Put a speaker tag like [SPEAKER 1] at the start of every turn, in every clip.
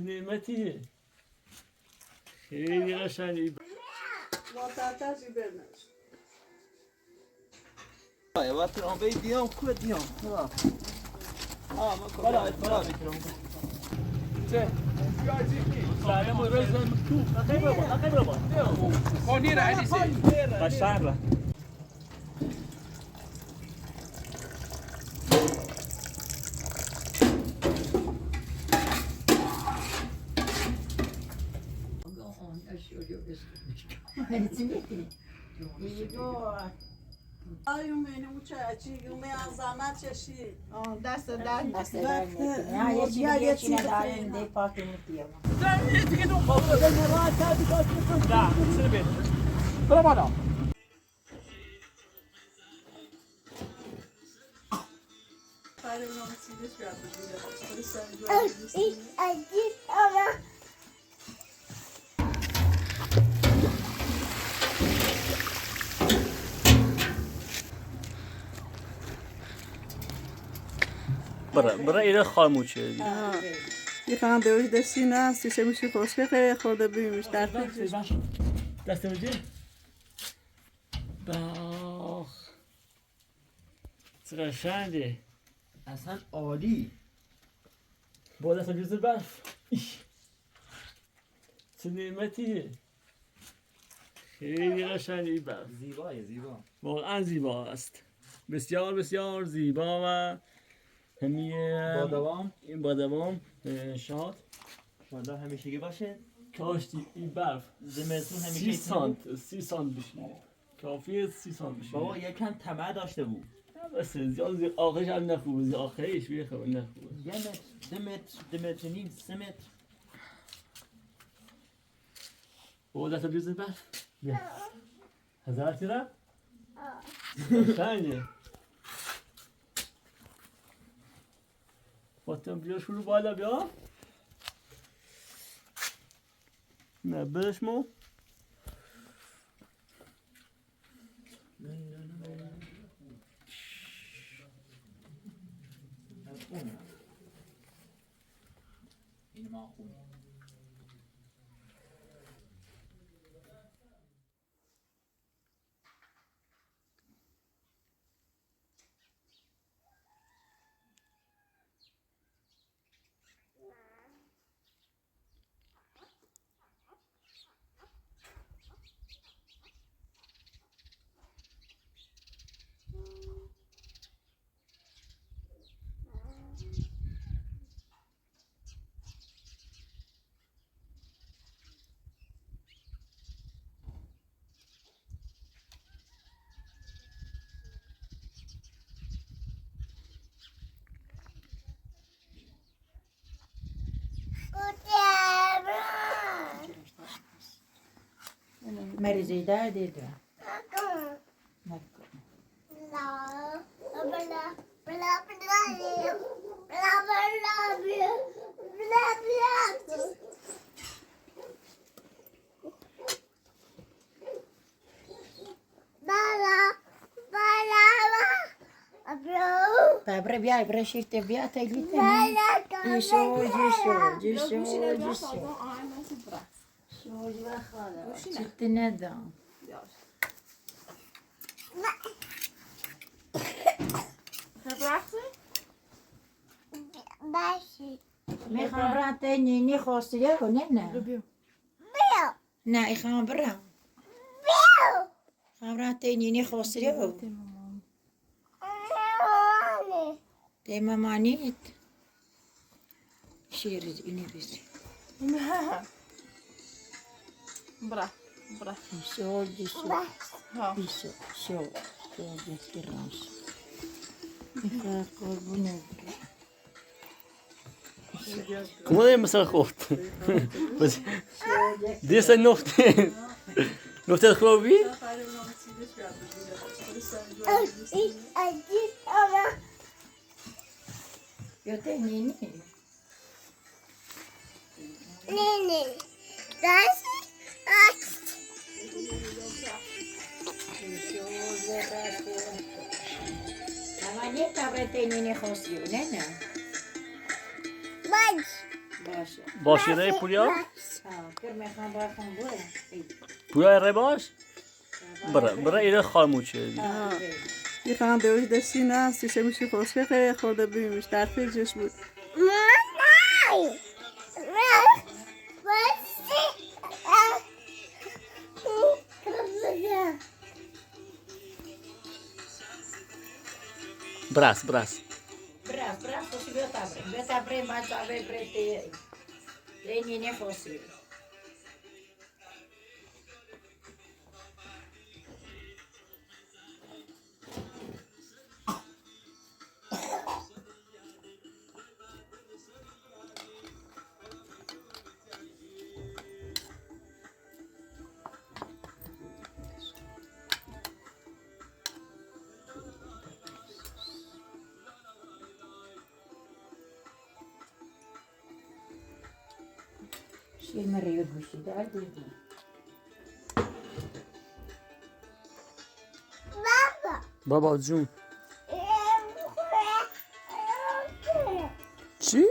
[SPEAKER 1] نعمتیه خیلی قشنگی
[SPEAKER 2] معتادش برنش.
[SPEAKER 3] Ya va per un bel dion, quoi dion? Ah, ma cosa? Voilà,
[SPEAKER 1] چه؟ سلام و روز تو نخیر بابا
[SPEAKER 4] خونی را علیسی
[SPEAKER 1] قشنگ را
[SPEAKER 2] آیوم اینو چی یومی از زحمت چشی.
[SPEAKER 5] دست در
[SPEAKER 2] دست
[SPEAKER 5] در
[SPEAKER 2] نه
[SPEAKER 5] یه چیزی داریم دی پاکی میتیم
[SPEAKER 1] نه سر بید
[SPEAKER 4] برو بالا
[SPEAKER 2] برای نام سیدش بیاد
[SPEAKER 1] برا ایره خاموشه
[SPEAKER 2] یه خواهم دوش دستی نه سیشه میشه خوشگه خیلی خورده بیمیش در
[SPEAKER 1] دست بجه باخ چقدر قشنگه
[SPEAKER 3] اصلا عالی.
[SPEAKER 1] با دست بجه برف چه نعمتیه خیلی قشنگه این برف
[SPEAKER 3] زیبا.
[SPEAKER 1] واقعا زیبا است بسیار بسیار زیبا و
[SPEAKER 3] با دوام
[SPEAKER 1] این با دوام شاد
[SPEAKER 3] انشالله همیشگی باشه.
[SPEAKER 1] کاشتی این برف
[SPEAKER 3] زمستون
[SPEAKER 1] 30
[SPEAKER 3] همیشه
[SPEAKER 1] سانت 30 سانت بشینه کافیه 30 سانت بشینه
[SPEAKER 3] بابا یکم طمع داشته بود.
[SPEAKER 1] بس زیاد آخرش هم نخوبه زیاد آخرش بیخوبه نخوبه
[SPEAKER 3] 1 متر 2 متر 2 متر و نیم 3 متر.
[SPEAKER 1] بابا دست بریز برف بیا هزارتی را قشنگه فاطمه بیا شروع بالا بیا نه بشمو
[SPEAKER 3] این ما خون
[SPEAKER 5] مریضی در دیده بابا بیا برای شیرت بیا تگلیت نه جیشو شوج بخاله چیت ندام میخوام برم تا نینی خواسته کنه نه نه ایخوام برم خواهم برم تا نینی خواسته تی مامانیت شیرید اینی بیسی
[SPEAKER 2] برا
[SPEAKER 5] شو دستی رانش میخواه قربونه
[SPEAKER 1] Como é مثلا خورد دیست نفته نفته خوابی
[SPEAKER 2] برای نام سیدش بیاد
[SPEAKER 5] یا تی نینی اما نیت برای تی نینی خواستی نه باشه
[SPEAKER 1] باشی ری پولیا؟
[SPEAKER 5] ها که میخوام برخون بوده
[SPEAKER 1] پولیا ری باش؟ برا ایره خاموشه
[SPEAKER 2] یه فقط دوش دستی نه سیشه میشی خوشگه خیلی خورده بیمیش در پیجش بود
[SPEAKER 1] براس
[SPEAKER 5] Brás, fosse ver tá bem, mas tá bem preto. Ele nem fosse. Ele marido vestido, olha tudo.
[SPEAKER 1] بابا جون چی؟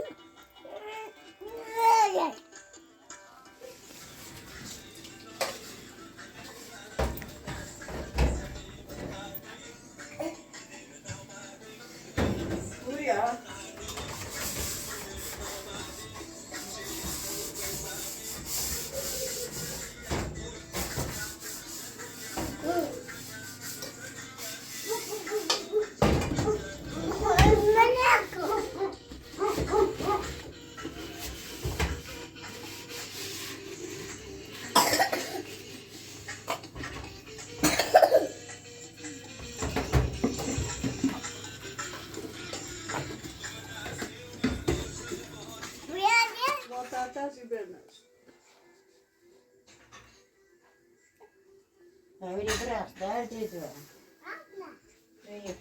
[SPEAKER 5] Öyle bırak, der dedi. Öyle.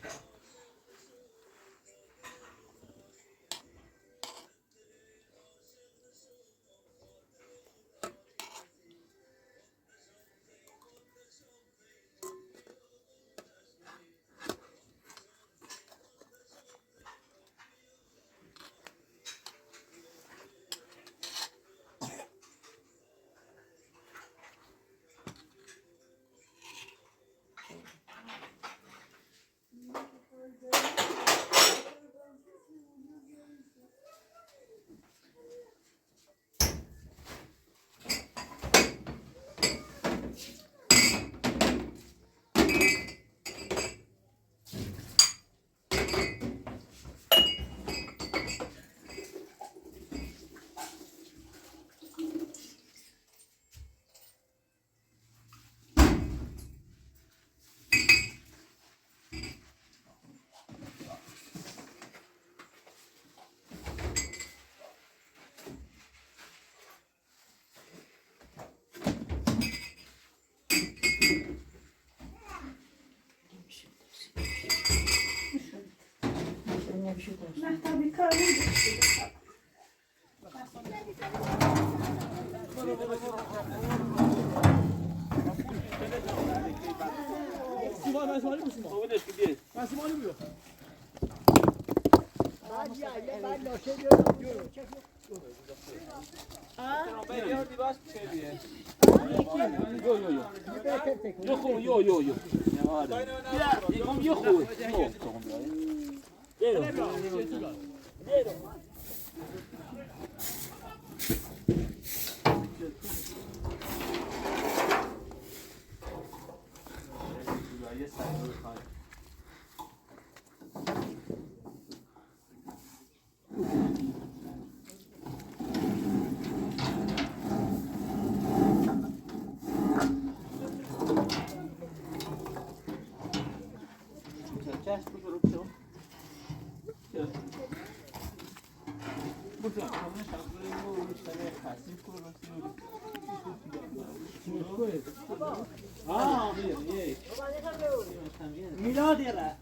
[SPEAKER 3] میلاد یاره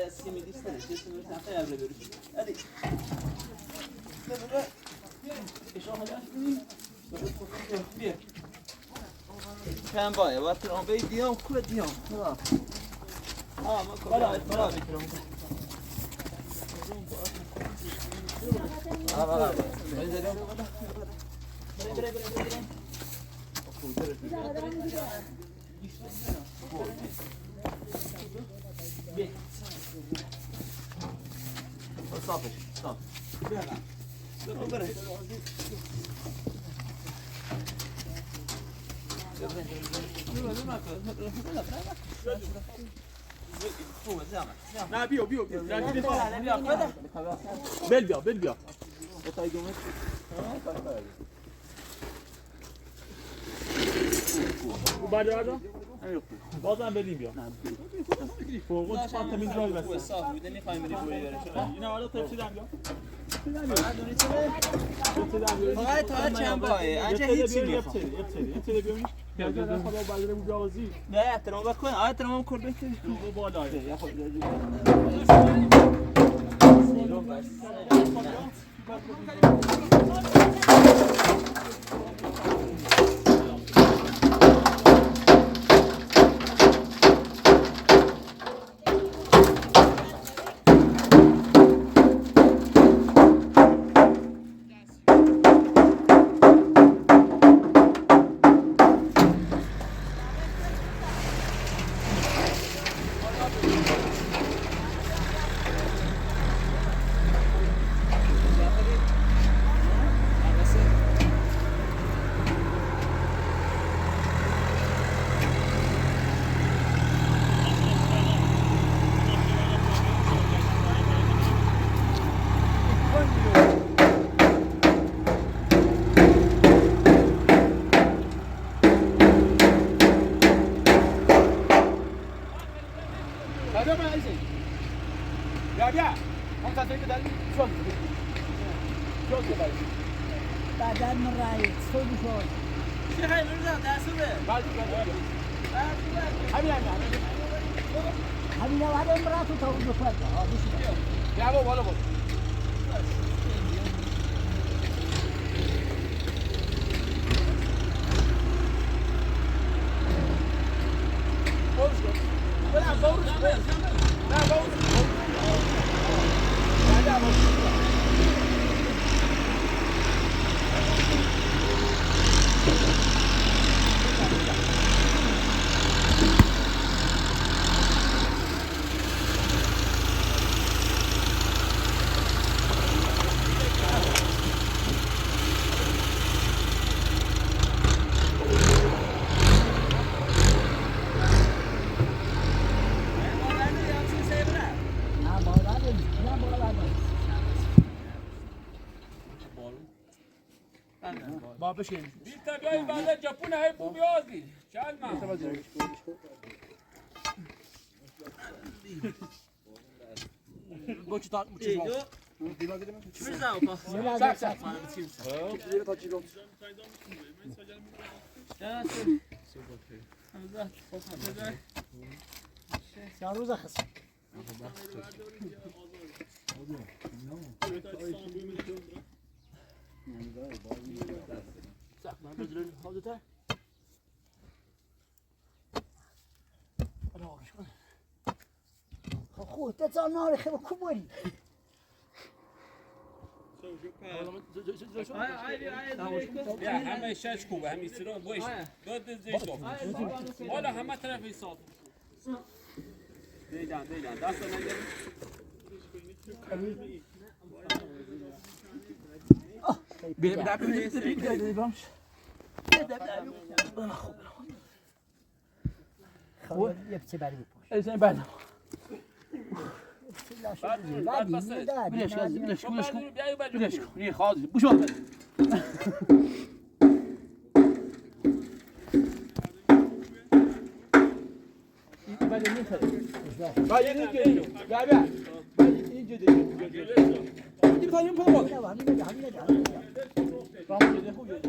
[SPEAKER 3] سیمی دیستنه جسم رو تنقه عبره بروش ادی ببره اشاق هداش بینیم بیا کم بایه وقتی آن بی دیام کوه دیام برای بکرم صافي صافي
[SPEAKER 4] نه بیا بیا بیا بل بیا او بعد آره بازم بدیم بیا فوق فقط همین جای بس
[SPEAKER 3] صافی بوده می‌خوایم بری بوری برش
[SPEAKER 4] اینا حالا تفسیرم بیا
[SPEAKER 3] فقط تا چند باه انجا هیچی میخوام نه احترام بکن احترام کن بهتر
[SPEAKER 4] بالا
[SPEAKER 5] بعداً من رأيت صوبي شوي
[SPEAKER 3] شيخ هاي مرزا تاسوبه
[SPEAKER 5] هذه لو هذا مراته تو بفرقة هذا شو
[SPEAKER 4] يا بابا ولا بابا Vita doi vale Giappone hai bubiosi. Calma.
[SPEAKER 3] مرزا وبا
[SPEAKER 4] Sak sak.
[SPEAKER 5] چند روز خسته خوب تتصال ناری خیلی کوبوری
[SPEAKER 4] بیا همه شش خوبه همین سرا باش داد زیش داد حالا همه طرف حساب دیدن دست نگیر
[SPEAKER 3] بیا
[SPEAKER 5] خوب یه بچه بری بپوش
[SPEAKER 3] ازن بعد بلش کن یه خاطر بوش وقت بعد میخواد بعد اینجا بیا بعد اینجا دیگه میخوایم پا بالا راه میده خوبه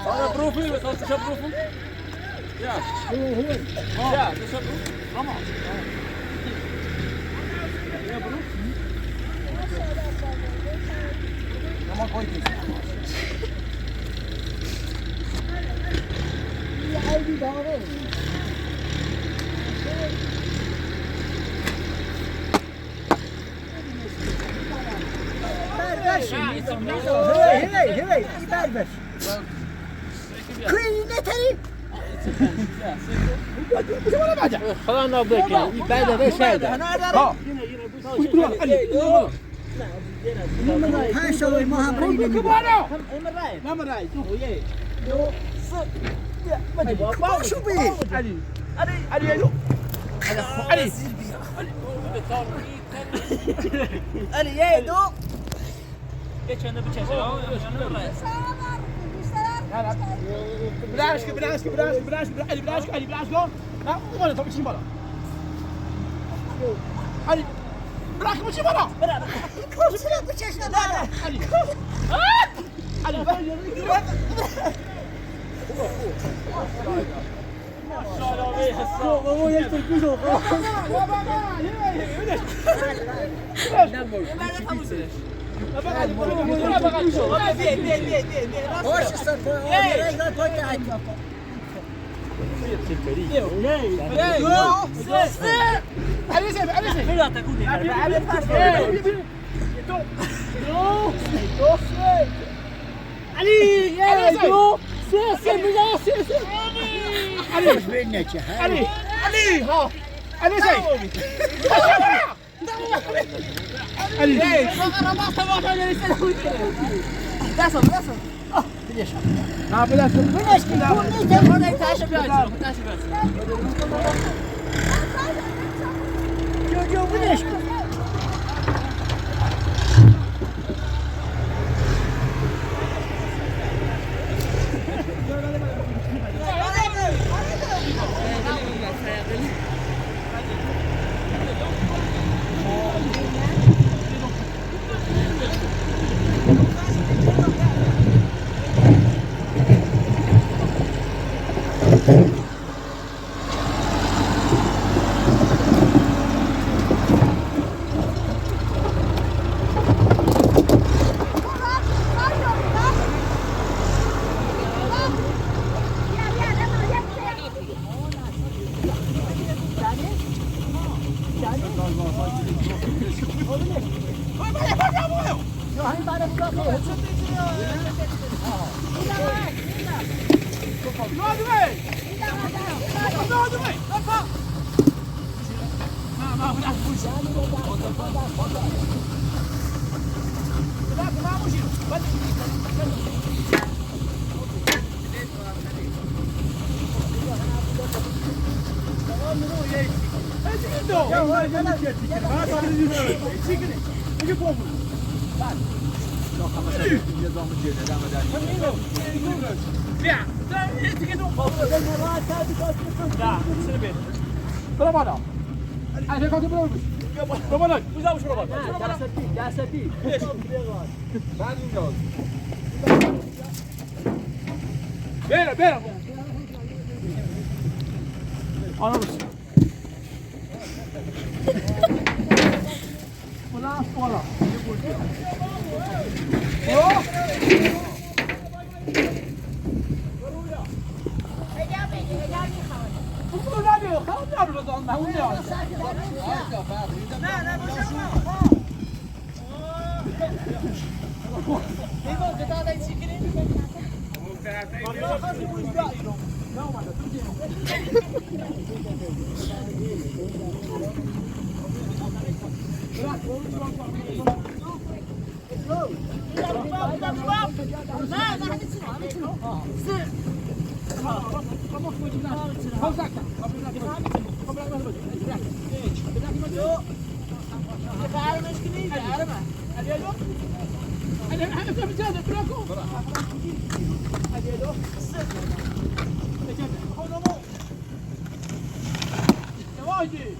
[SPEAKER 4] هذا بروفي بس هذا تشرب بروفي يا هو يا تشرب رمى يا بروف رمى كويس يا عيدي داره
[SPEAKER 6] هی بربش کوی نتری
[SPEAKER 1] خلاص نبدأ بعد بس هذا
[SPEAKER 6] ها شوي ما هم ريني
[SPEAKER 3] كبارو
[SPEAKER 6] شو بيه
[SPEAKER 3] علي يلو علي علي يدو بلاش علي لا ولا طب شي برا علي بلاش مشي برا علي علي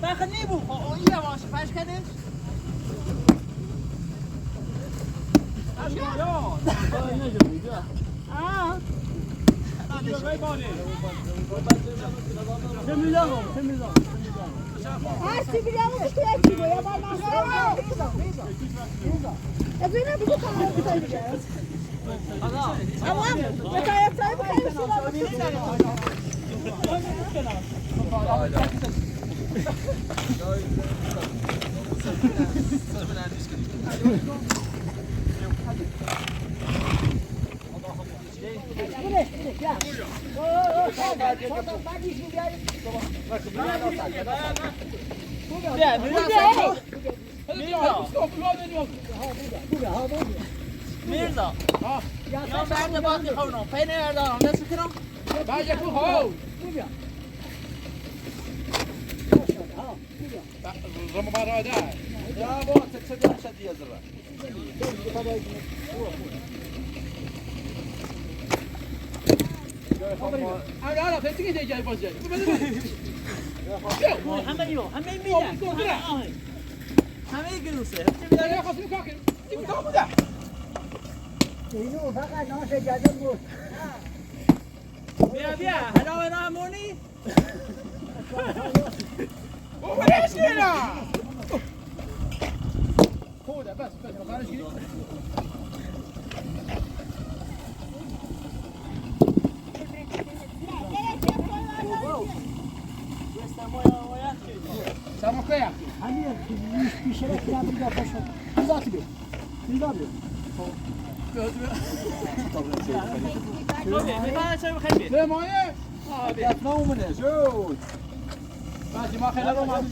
[SPEAKER 3] بخنی بو یه باشه پش کردیم میرزا یا برد باقی خونم پینه اردارم دست کنم باشه کو هو رمو براده یا با تکسد شد دیگه زرا انا فهمتك انت جاي بوزه همه میده همه گلوسه یا خاطر کاکر تو بوده
[SPEAKER 6] اینو فقط ناش جدم بود
[SPEAKER 3] بیا هلا رامونی وش كده خذها بس خارج كده سامو كيا
[SPEAKER 6] همین بیشتر کلام دیگه باشد نزاتی بی نزاتی
[SPEAKER 3] لا مايه يطلعوا منه شوت ماشي ما خلينا ما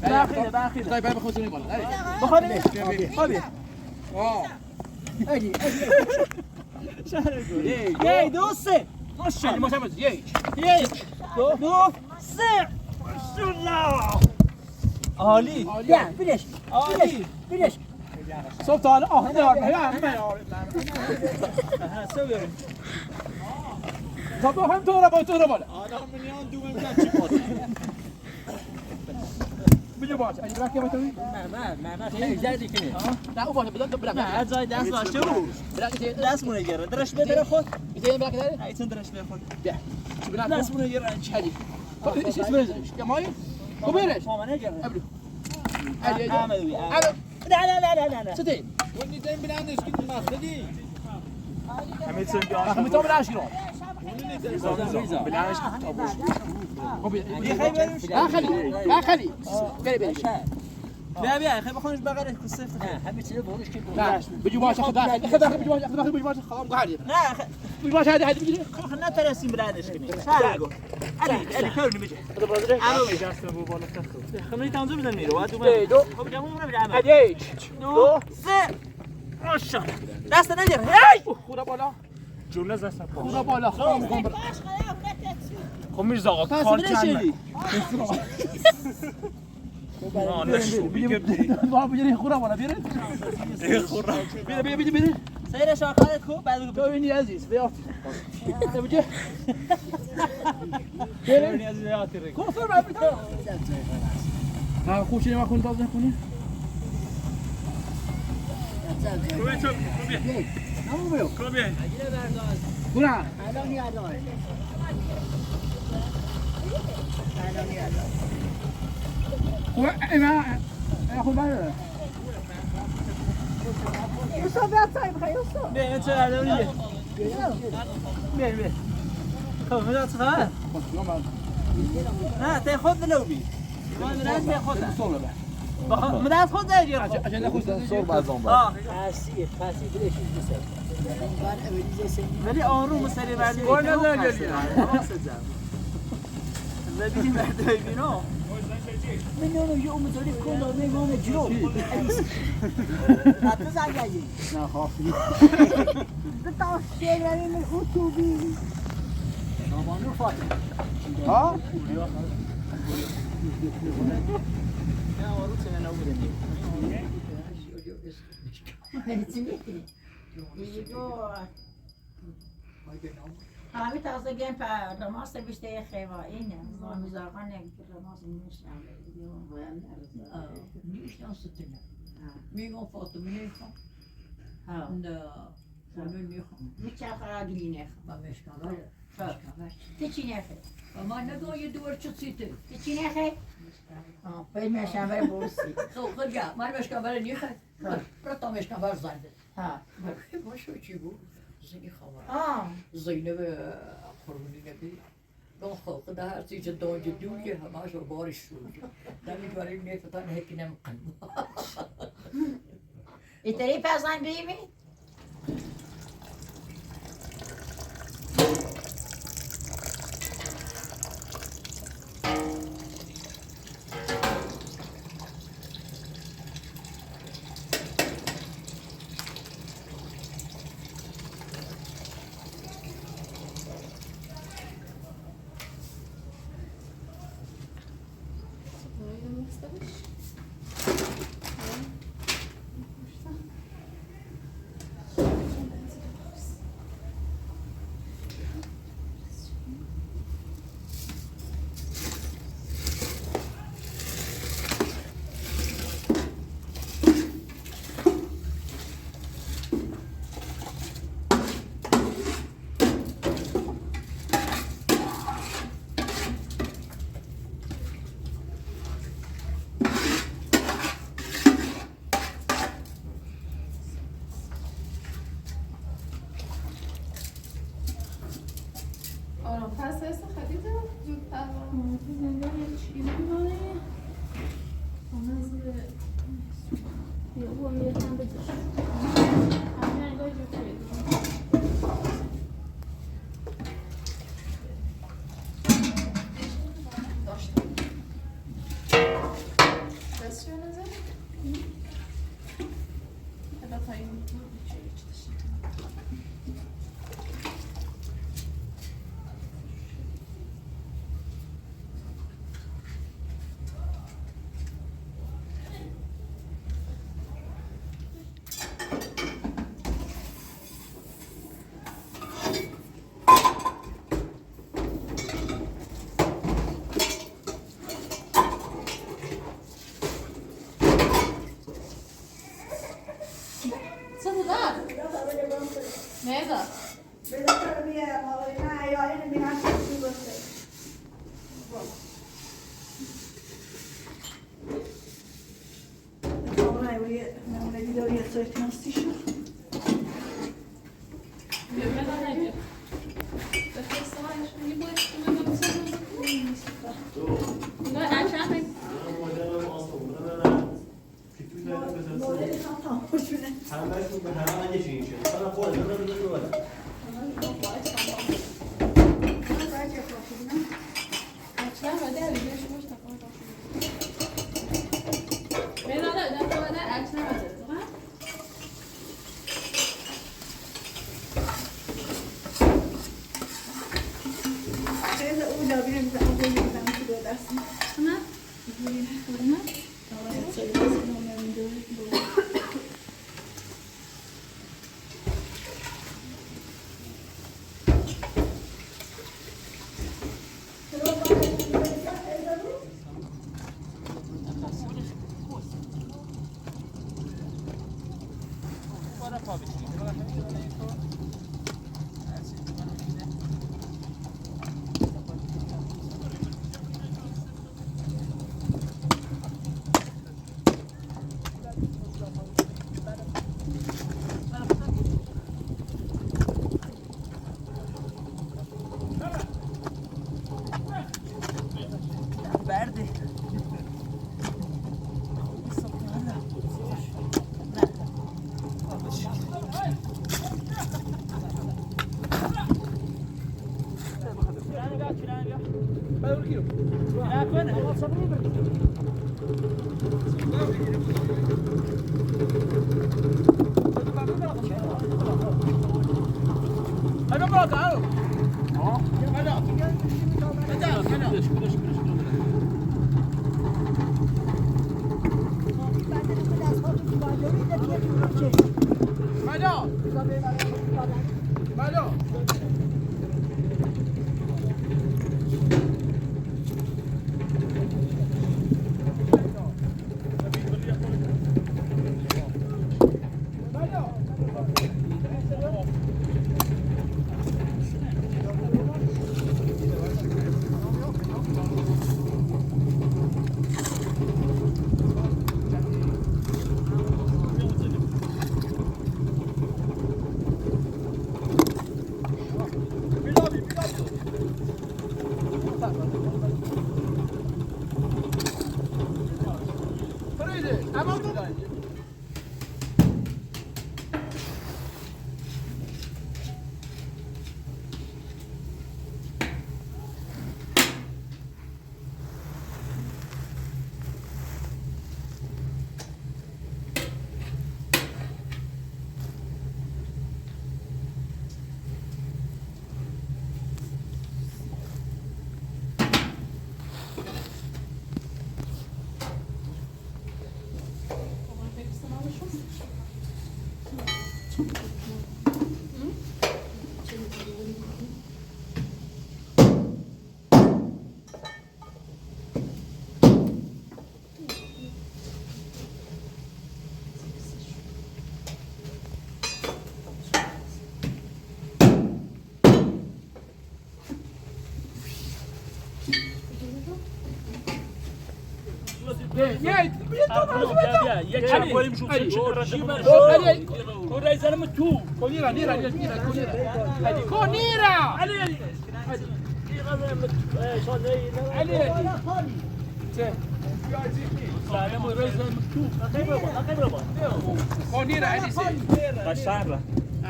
[SPEAKER 3] لا باخذ طيب هاي باخذ سنين باخذ
[SPEAKER 6] اجي
[SPEAKER 3] ياي دوسه مش اللي مش ياي دو سه الله عالی
[SPEAKER 6] بیا بلش بلش
[SPEAKER 3] صوب تعال طب هم تو بالا آدم میان دوم چی بود بجو باش اگه براکی بتونی
[SPEAKER 6] ما خیلی زیادی کنی
[SPEAKER 3] نه او باشه بدون
[SPEAKER 6] نه از جای دست داشته بود
[SPEAKER 3] براکی
[SPEAKER 6] دست مونه گره درش بده خود
[SPEAKER 3] میتونی براکی داری
[SPEAKER 6] ایتون درش بده خود
[SPEAKER 3] بیا چی بنا
[SPEAKER 6] دست مونه گره
[SPEAKER 3] هادي ايش اسمه يا ماي كوبيرش
[SPEAKER 6] ما من گره
[SPEAKER 3] قبله
[SPEAKER 6] لا
[SPEAKER 3] ستين
[SPEAKER 7] وني دايم بلانش كنت ماخذي
[SPEAKER 3] هم تو بلاش كيلو
[SPEAKER 7] بلانش
[SPEAKER 3] لا خلي بيري
[SPEAKER 6] بیا خیلی بخونش بغلش کسفت همه چیز بورش که
[SPEAKER 3] لا بيجي باش خذ بيجي باش خلاص قاعد
[SPEAKER 6] نه
[SPEAKER 3] بيجي باش هذه بيجي
[SPEAKER 6] خلنا ترسیم بلندش کنیم شارگو علی کارو نمیشه خمری تانزو بدن میره وادو
[SPEAKER 3] دو
[SPEAKER 6] خب جمعون رو بدم
[SPEAKER 3] هدي
[SPEAKER 6] دو سه ماشا دست نگیر هی
[SPEAKER 3] خدا بالا
[SPEAKER 7] جمله زدم
[SPEAKER 3] خدا بالا خام
[SPEAKER 7] خب میرزا آقا کار چنده
[SPEAKER 3] بيجي خورا ولا بيرد بيرد
[SPEAKER 6] سیر شاخالت خوب بعد
[SPEAKER 3] بيجي عزيز بيعطي بيجي كفر ما بيجي ها خوشي ما كنت بازن كوني كنا هو ما ياخذ بالك
[SPEAKER 6] بیا چه علویه بیا خب مدت خواهد نه تا خود لوبی مدت تا خود مدت خود داری
[SPEAKER 3] عشان ناخذ
[SPEAKER 7] صور بعضهم
[SPEAKER 6] خاصی بلش ولی آروم سری بعدی
[SPEAKER 3] قول نزل جلي
[SPEAKER 6] زدی بعد بینو
[SPEAKER 8] من انا يوم تريد كله من هون جرو لا تزعل جاي
[SPEAKER 3] لا خافي
[SPEAKER 8] بتاع الشيء يعني من خطوبي
[SPEAKER 3] طبعا فاطمه ها
[SPEAKER 6] يا وروت انا اول
[SPEAKER 5] Digo, همه تازه گیم پر رماس بیشتر خیوا اینه زارمیزارقان یک رماس میشنم
[SPEAKER 9] نیشتن ستنه میگم فاطمه نیخوام
[SPEAKER 5] ها
[SPEAKER 9] نه خانون نیخوام
[SPEAKER 5] میچه خرابی نخ
[SPEAKER 9] و مشکمه
[SPEAKER 5] تی چی نخه
[SPEAKER 9] و من نگاه یه دور چه سیته
[SPEAKER 5] تی چی نخه باید مشنبه بورسی
[SPEAKER 9] خب خرگه من مشکمه نیخوام برتا مشکمه زنده
[SPEAKER 5] ها
[SPEAKER 9] باشو چی بود؟ زنی خواهر
[SPEAKER 5] آه
[SPEAKER 9] زینب قربونی نبی دون خلق ده هر چیز دانج دویه همه شو بارش شد نمیدواری نیفتن هکی نمکن
[SPEAKER 5] ایتری پزن بیمی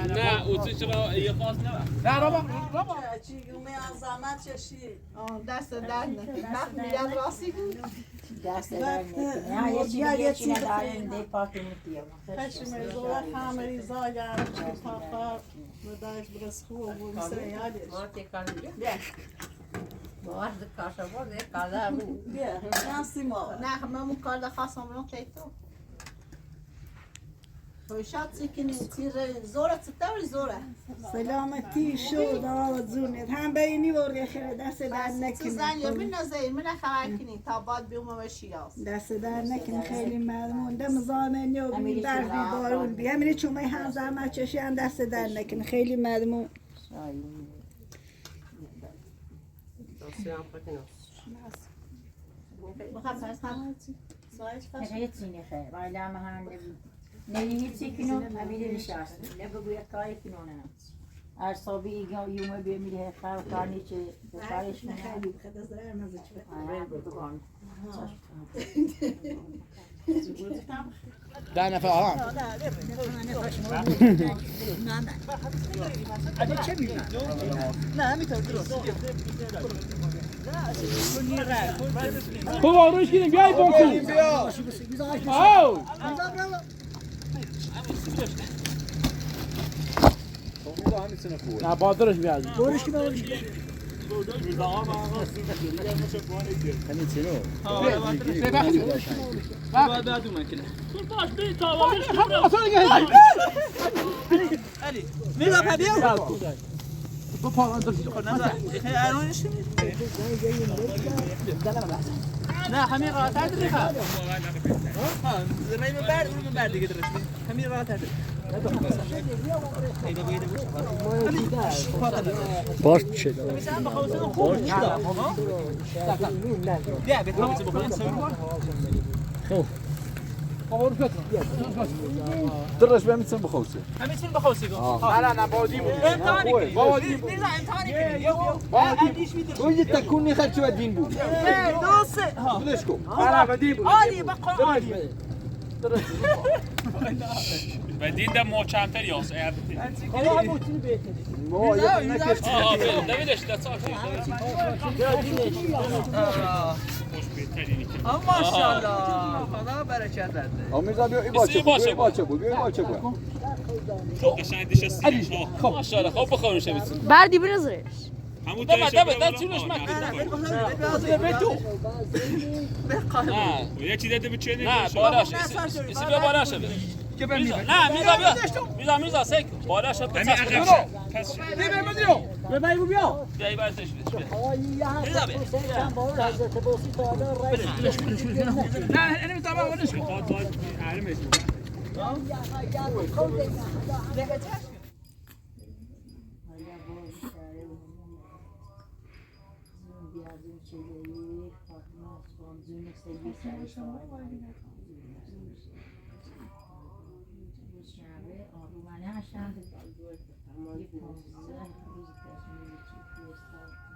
[SPEAKER 4] نه اوتی چرا یه خاص نه
[SPEAKER 6] رابا
[SPEAKER 2] چیگونه از زحمت چشی دست در نکنه وقت میگم راستی بود
[SPEAKER 5] دست در نکنه یه چیزی چی نداریم دی پاکی میتیم
[SPEAKER 2] خشم زور همه ریزا گرم چی پاپا نداشت برس خوب بود میسه یادش
[SPEAKER 9] باید کاشا بود کالا بود
[SPEAKER 2] بیا نستی ما
[SPEAKER 8] نه من کار خواستم رو تیتو خوشات سیکنی تیر زوره تطوری زوره
[SPEAKER 2] سلامتی شد آزونت هم بینی ورگه خیره دست در نکنی
[SPEAKER 8] زن یا من نزیر من خبر کنی تا بعد بیوم و شیاز
[SPEAKER 2] دست در نکنی خیلی مضمون دم زامنی و بی برفی بارون بی همینی چومه هم زحمت چشی هم دست در نکنی خیلی مضمون
[SPEAKER 5] هیچ نخیر ولی هم هنده نهی چیکنو همیشه نشست نه بگوید کاری کنونه ارسابی یومه بیمیره کاری چه کارش نه
[SPEAKER 2] خیلی خدا زر مزه
[SPEAKER 7] ده نفر آرام تو آروش کنیم بیای بانکو آو نه بادرش بیاد دورش کنه
[SPEAKER 6] نه همین راحت تر دیگه رای بعد اون بعد دیگه درش همین راحت تر
[SPEAKER 7] باش شد
[SPEAKER 6] بیا بتونم چه بکنم
[SPEAKER 7] خب درش بمیتون بخوسه
[SPEAKER 6] همین بخوسی گفت
[SPEAKER 7] نه نه بادی بود
[SPEAKER 6] امتحانی کنی بادی نیست امتحانی کنی
[SPEAKER 7] تو یه تکون نیخد چه دین بود
[SPEAKER 6] دوسه
[SPEAKER 7] بلش کن نه بادی بود
[SPEAKER 6] عالی بقى عالی
[SPEAKER 4] بدین ده محکمتر یاس
[SPEAKER 6] حالا هم بوتینی بهتره
[SPEAKER 7] ما یه نکشت
[SPEAKER 4] دویدش ده صافی
[SPEAKER 6] ماشاءالله خدا برکت بده
[SPEAKER 7] آمیزا بیا ای باچه بود
[SPEAKER 4] تو قشنگ دیش سیش ماشاءالله خب بخوریم شبیتون
[SPEAKER 8] بردی بنزرش
[SPEAKER 4] همون ده طولش مکن نه یه چی داده به چه نه بالاش اسی بیا بالاش بده
[SPEAKER 6] که بمیره
[SPEAKER 4] نه میزا سک بالاش بده همین عقب پس
[SPEAKER 6] بیا بیا بیا
[SPEAKER 4] بیای برش بده
[SPEAKER 6] نه اینو تمام ولش کن
[SPEAKER 5] حالا باز سره زون بیادون چگهی خاتمه اسفام زون سگی سر شعبه آرومانه هشتند یه 15 روز تصمیمی چی فرستاد